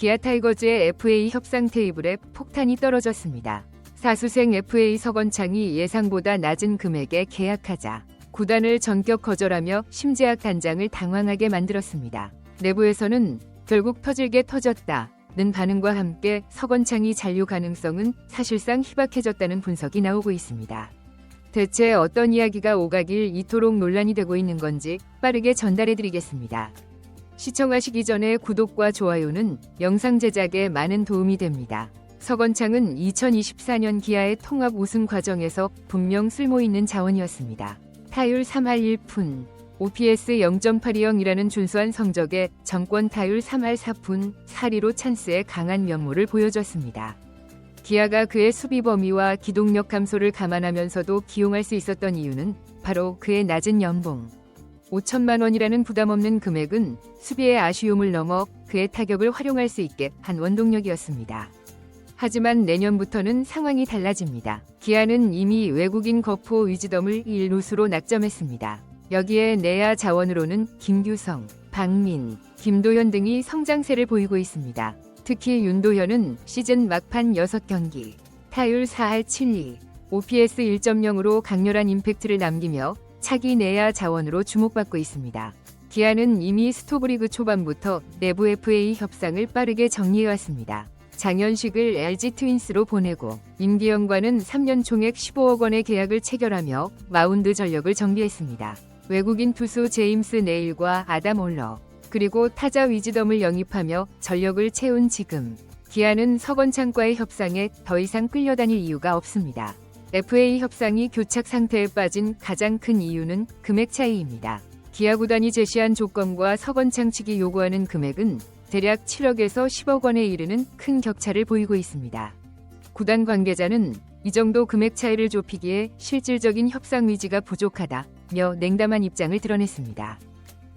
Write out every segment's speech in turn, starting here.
기아 타이거즈의 FA 협상 테이블에 폭탄이 떨어졌습니다. 사수생 FA 서건창이 예상보다 낮은 금액에 계약하자 구단을 전격 거절하며 심재학 단장을 당황하게 만들었습니다. 내부에서는 결국 터질게 터졌다는 반응과 함께 서건창이 잔류 가능성은 사실상 희박해졌다는 분석이 나오고 있습니다. 대체 어떤 이야기가 오가길 이토록 논란이 되고 있는 건지 빠르게 전달해드리겠습니다. 시청하시기 전에 구독과 좋아요는 영상 제작에 많은 도움이 됩니다. 서건창은 2024년 기아의 통합 우승 과정에서 분명 쓸모있는 자원이었습니다. 타율 3할 1푼, OPS 0.820이라는 준수한 성적에 정권 타율 3할 4푼, 4리로 찬스의 강한 면모를 보여줬습니다. 기아가 그의 수비 범위와 기동력 감소를 감안하면서도 기용할 수 있었던 이유는 바로 그의 낮은 연봉. 5천만 원이라는 부담없는 금액은 수비의 아쉬움을 넘어 그의 타격을 활용할 수 있게 한 원동력이었습니다. 하지만 내년부터는 상황이 달라집니다. 기아는 이미 외국인 거포 위즈덤을 1루수로 낙점했습니다. 여기에 내야 자원으로는 김규성, 박민, 김도현 등이 성장세를 보이고 있습니다. 특히 윤도현은 시즌 막판 6경기, 타율 4할 7리, OPS 1.0으로 강렬한 임팩트를 남기며 차기 내야 자원으로 주목받고 있습니다. 기아는 이미 스토브리그 초반부터 내부 FA 협상을 빠르게 정리해왔습니다. 장현식을 LG 트윈스로 보내고 임기영과는 3년 총액 15억 원의 계약을 체결하며 마운드 전력을 정비했습니다. 외국인 투수 제임스 네일과 아담 올러, 그리고 타자 위즈덤을 영입하며 전력을 채운 지금 기아는 서건창과의 협상에 더 이상 끌려다닐 이유가 없습니다. FA 협상이 교착 상태에 빠진 가장 큰 이유는 금액 차이입니다. 기아 구단이 제시한 조건과 서건창 측이 요구하는 금액은 대략 7억에서 10억 원에 이르는 큰 격차를 보이고 있습니다. 구단 관계자는 이 정도 금액 차이를 좁히기에 실질적인 협상 의지가 부족하다며 냉담한 입장을 드러냈습니다.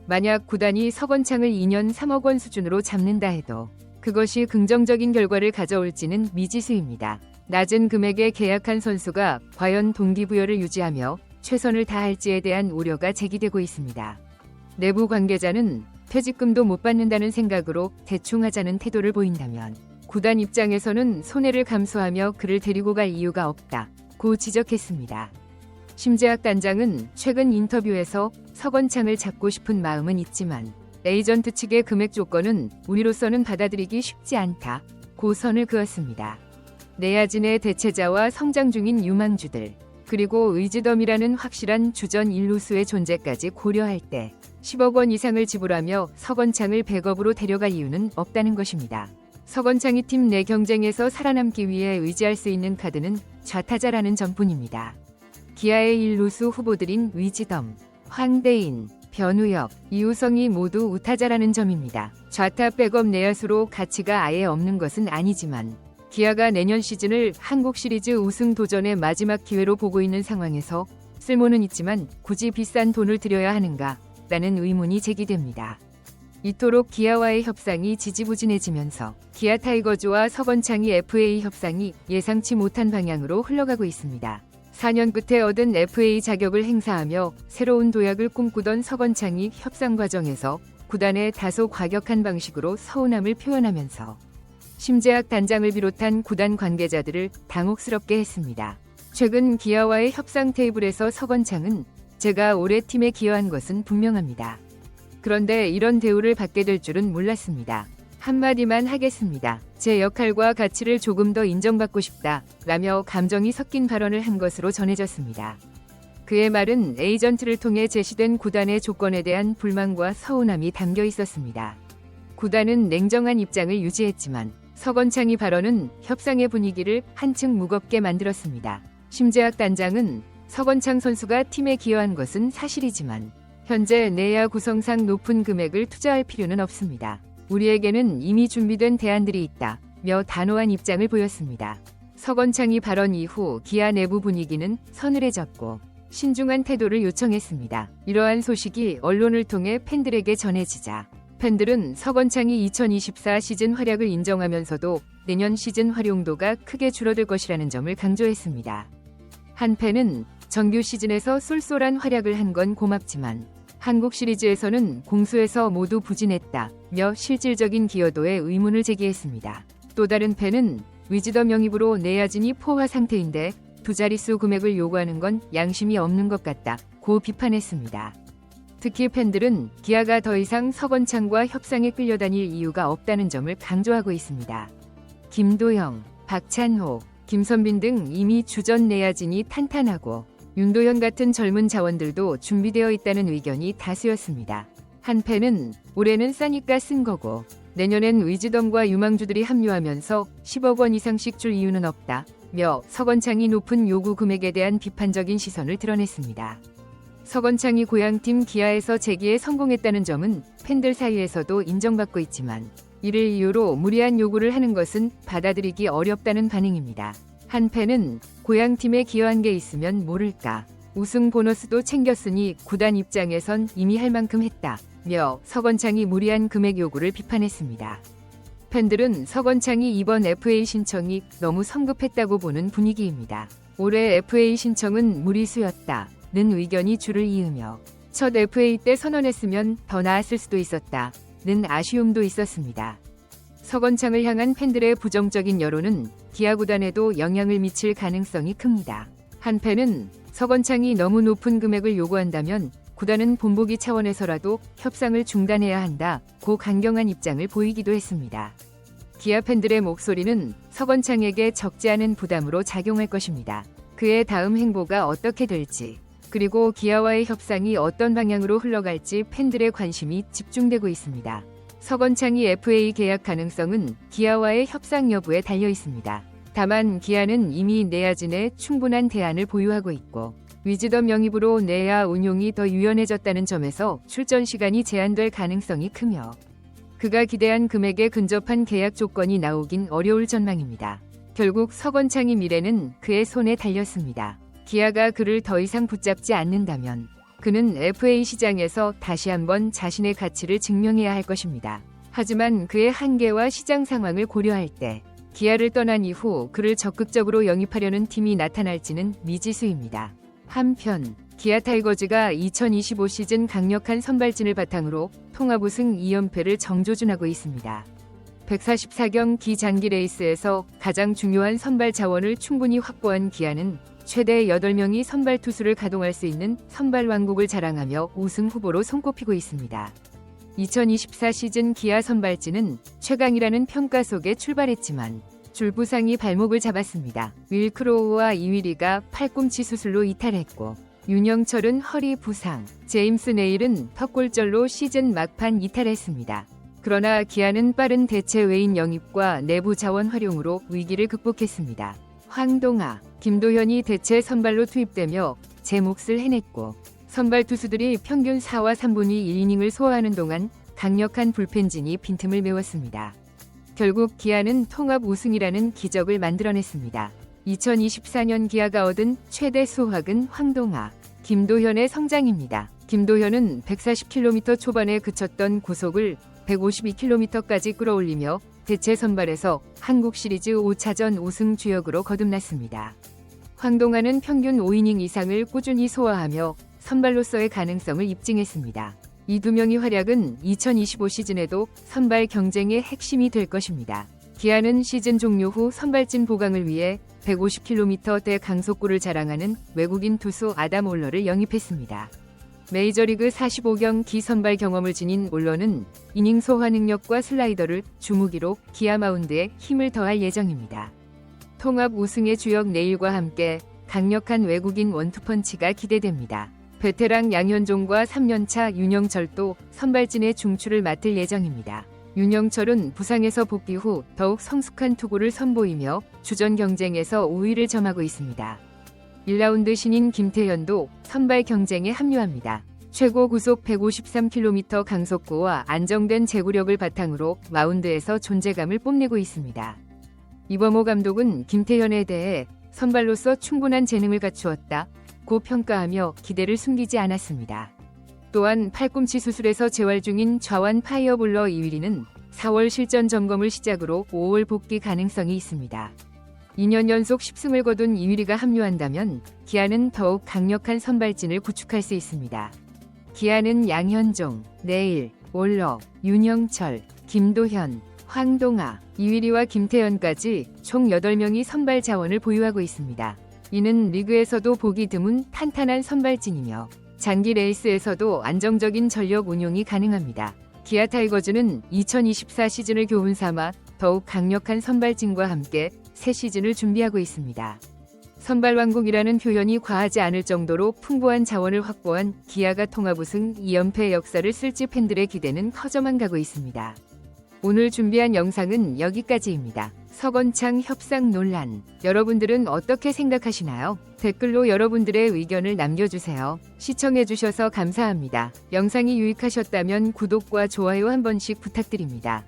만약 구단이 서건창을 2년 3억 원 수준으로 잡는다 해도 그것이 긍정적인 결과를 가져올지는 미지수입니다. 낮은 금액에 계약한 선수가 과연 동기부여를 유지하며 최선을 다할지에 대한 우려가 제기되고 있습니다. 내부 관계자는 퇴직금도 못 받는다는 생각으로 대충 하자는 태도를 보인다면 구단 입장에서는 손해를 감수하며 그를 데리고 갈 이유가 없다고 지적했습니다. 심재학 단장은 최근 인터뷰에서 서건창을 잡고 싶은 마음은 있지만 에이전트 측의 금액 조건은 우리로서는 받아들이기 쉽지 않다고 선을 그었습니다. 내야진의 대체자와 성장 중인 유망주들, 그리고 의지덤이라는 확실한 주전 1루수의 존재까지 고려할 때 10억 원 이상을 지불하며 서건창을 백업으로 데려갈 이유는 없다는 것입니다. 서건창이 팀 내 경쟁에서 살아남기 위해 의지할 수 있는 카드는 좌타자라는 점뿐입니다. 기아의 1루수 후보들인 위즈덤, 황대인, 변우혁, 이우성이 모두 우타자라는 점입니다. 좌타 백업 내야수로 가치가 아예 없는 것은 아니지만 기아가 내년 시즌을 한국 시리즈 우승 도전의 마지막 기회로 보고 있는 상황에서 쓸모는 있지만 굳이 비싼 돈을 들여야 하는가? 라는 의문이 제기됩니다. 이토록 기아와의 협상이 지지부진해지면서 기아 타이거즈와 서건창의 FA 협상이 예상치 못한 방향으로 흘러가고 있습니다. 4년 끝에 얻은 FA 자격을 행사하며 새로운 도약을 꿈꾸던 서건창이 협상 과정에서 구단에 다소 과격한 방식으로 서운함을 표현하면서 심재학 단장을 비롯한 구단 관계자들을 당혹스럽게 했습니다. 최근 기아와의 협상 테이블에서 서건창은 제가 올해 팀에 기여한 것은 분명합니다. 그런데 이런 대우를 받게 될 줄은 몰랐습니다. 한마디만 하겠습니다. 제 역할과 가치를 조금 더 인정받고 싶다 라며 감정이 섞인 발언을 한 것으로 전해졌습니다. 그의 말은 에이전트를 통해 제시된 구단의 조건에 대한 불만과 서운함이 담겨 있었습니다. 구단은 냉정한 입장을 유지했지만 서건창의 발언은 협상의 분위기를 한층 무겁게 만들었습니다. 심재학 단장은 서건창 선수가 팀에 기여한 것은 사실이지만 현재 내야 구성상 높은 금액을 투자할 필요는 없습니다. 우리에게는 이미 준비된 대안들이 있다며 단호한 입장을 보였습니다. 서건창이 발언 이후 기아 내부 분위기는 서늘해졌고 신중한 태도를 요청했습니다. 이러한 소식이 언론을 통해 팬들에게 전해지자 팬들은 서건창이 2024 시즌 활약을 인정하면서도 내년 시즌 활용도가 크게 줄어들 것이라는 점을 강조했습니다. 한 팬은 정규 시즌에서 쏠쏠한 활약을 한 건 고맙지만 한국 시리즈에서는 공수에서 모두 부진했다며 실질적인 기여도에 의문을 제기했습니다. 또 다른 팬은 위즈덤 영입으로 내야진이 포화 상태인데 두 자릿수 금액을 요구하는 건 양심이 없는 것 같다고 비판했습니다. 특히 팬들은 기아가 더 이상 서건창과 협상에 끌려다닐 이유가 없다는 점을 강조하고 있습니다. 김도영, 박찬호, 김선빈 등 이미 주전 내야진이 탄탄하고 윤도현 같은 젊은 자원들도 준비되어 있다는 의견이 다수였습니다. 한 팬은 올해는 싸니까 쓴 거고 내년엔 위즈덤과 유망주들이 합류하면서 10억 원 이상씩 줄 이유는 없다며 서건창이 높은 요구 금액에 대한 비판적인 시선을 드러냈습니다. 서건창이 고향팀 기아에서 재기에 성공했다는 점은 팬들 사이에서도 인정받고 있지만 이를 이유로 무리한 요구를 하는 것은 받아들이기 어렵다는 반응입니다. 한 팬은 고향팀에 기여한 게 있으면 모를까. 우승 보너스도 챙겼으니 구단 입장에선 이미 할 만큼 했다며 서건창이 무리한 금액 요구를 비판했습니다. 팬들은 서건창이 이번 FA 신청이 너무 성급했다고 보는 분위기입니다. 올해 FA 신청은 무리수였다는 의견이 줄을 이으며 첫 FA 때 선언했으면 더 나았을 수도 있었다는 아쉬움도 있었습니다. 서건창을 향한 팬들의 부정적인 여론은 기아 구단에도 영향을 미칠 가능성이 큽니다. 한 팬은 서건창이 너무 높은 금액을 요구한다면 구단은 본보기 차원에서라도 협상을 중단해야 한다고 강경한 입장을 보이기도 했습니다. 기아 팬들의 목소리는 서건창에게 적지 않은 부담으로 작용할 것입니다. 그의 다음 행보가 어떻게 될지, 그리고 기아와의 협상이 어떤 방향으로 흘러갈지 팬들의 관심이 집중되고 있습니다. 서건창이 FA 계약 가능성은 기아와의 협상 여부에 달려 있습니다. 다만 기아는 이미 내야진에 충분한 대안을 보유하고 있고 위즈덤 영입으로 내야 운용이 더 유연해졌다는 점에서 출전 시간이 제한될 가능성이 크며 그가 기대한 금액에 근접한 계약 조건이 나오긴 어려울 전망입니다. 결국 서건창의 미래는 그의 손에 달렸습니다. 기아가 그를 더 이상 붙잡지 않는다면 그는 FA 시장에서 다시 한번 자신의 가치를 증명해야 할 것입니다. 하지만 그의 한계와 시장 상황을 고려할 때 기아를 떠난 이후 그를 적극적으로 영입하려는 팀이 나타날지는 미지수입니다. 한편 기아 타이거즈가 2025 시즌 강력한 선발진을 바탕으로 통합 우승 2연패를 정조준하고 있습니다. 144경 기장기 레이스에서 가장 중요한 선발 자원을 충분히 확보한 기아는 최대 8명이 선발 투수를 가동할 수 있는 선발 왕국을 자랑하며 우승 후보로 손꼽히고 있습니다. 2024 시즌 기아 선발진은 최강이라는 평가 속에 출발했지만 줄부상이 발목을 잡았습니다. 윌 크로우와 이위리가 팔꿈치 수술로 이탈했고 윤영철은 허리 부상, 제임스 네일은 턱골절로 시즌 막판 이탈했습니다. 그러나 기아는 빠른 대체 외인 영입과 내부 자원 활용으로 위기를 극복했습니다. 황동아, 김도현이 대체 선발로 투입되며 제 몫을 해냈고 선발 투수들이 평균 4와 3분의 1이닝을 소화하는 동안 강력한 불펜진이 빈틈을 메웠습니다. 결국 기아는 통합 우승이라는 기적을 만들어냈습니다. 2024년 기아가 얻은 최대 수확은 황동아, 김도현의 성장입니다. 김도현은 140km 초반에 그쳤던 구속을 152km까지 끌어올리며 대체 선발에서 한국 시리즈 5차전 우승 주역으로 거듭났습니다. 황동아는 평균 5이닝 이상을 꾸준히 소화하며 선발로서의 가능성을 입증했습니다. 이 두 명의 활약은 2025 시즌에도 선발 경쟁의 핵심이 될 것입니다. 기아는 시즌 종료 후 선발진 보강을 위해 150km대 강속구를 자랑하는 외국인 투수 아담 올러를 영입했습니다. 메이저리그 45경기 선발 경험을 지닌 올러는 이닝 소화 능력과 슬라이더를 주무기로 기아 마운드에 힘을 더할 예정입니다. 통합 우승의 주역 네일과 함께 강력한 외국인 원투펀치가 기대됩니다. 베테랑 양현종과 3년차 윤영철도 선발진의 중추를 맡을 예정입니다. 윤영철은 부상에서 복귀 후 더욱 성숙한 투구를 선보이며 주전 경쟁에서 우위를 점하고 있습니다. 1라운드 신인 김태현도 선발 경쟁에 합류합니다. 최고 구속 153km 강속구와 안정된 제구력을 바탕으로 마운드에서 존재감을 뽐내고 있습니다. 이범호 감독은 김태현에 대해 선발로서 충분한 재능을 갖추었다고 평가하며 기대를 숨기지 않았습니다. 또한 팔꿈치 수술에서 재활 중인 좌완 파이어볼러 이위리는 4월 실전 점검을 시작으로 5월 복귀 가능성이 있습니다. 2년 연속 10승을 거둔 이위리가 합류한다면 기아는 더욱 강력한 선발진을 구축할 수 있습니다. 기아는 양현종, 내일, 올러, 윤영철, 김도현, 황동아, 이휘리와 김태현까지 총 8명이 선발 자원을 보유하고 있습니다. 이는 리그에서도 보기 드문 탄탄한 선발진이며 장기 레이스에서도 안정적인 전력 운용이 가능합니다. 기아 타이거즈는 2024 시즌을 교훈 삼아 더욱 강력한 선발진과 함께 새 시즌을 준비하고 있습니다. 선발왕국이라는 표현이 과하지 않을 정도로 풍부한 자원을 확보한 기아가 통합 우승 2연패의 역사를 쓸지 팬들의 기대는 커져만 가고 있습니다. 오늘 준비한 영상은 여기까지입니다. 서건창 협상 논란, 여러분들은 어떻게 생각하시나요? 댓글로 여러분들의 의견을 남겨주세요. 시청해주셔서 감사합니다. 영상이 유익하셨다면 구독과 좋아요 한 번씩 부탁드립니다.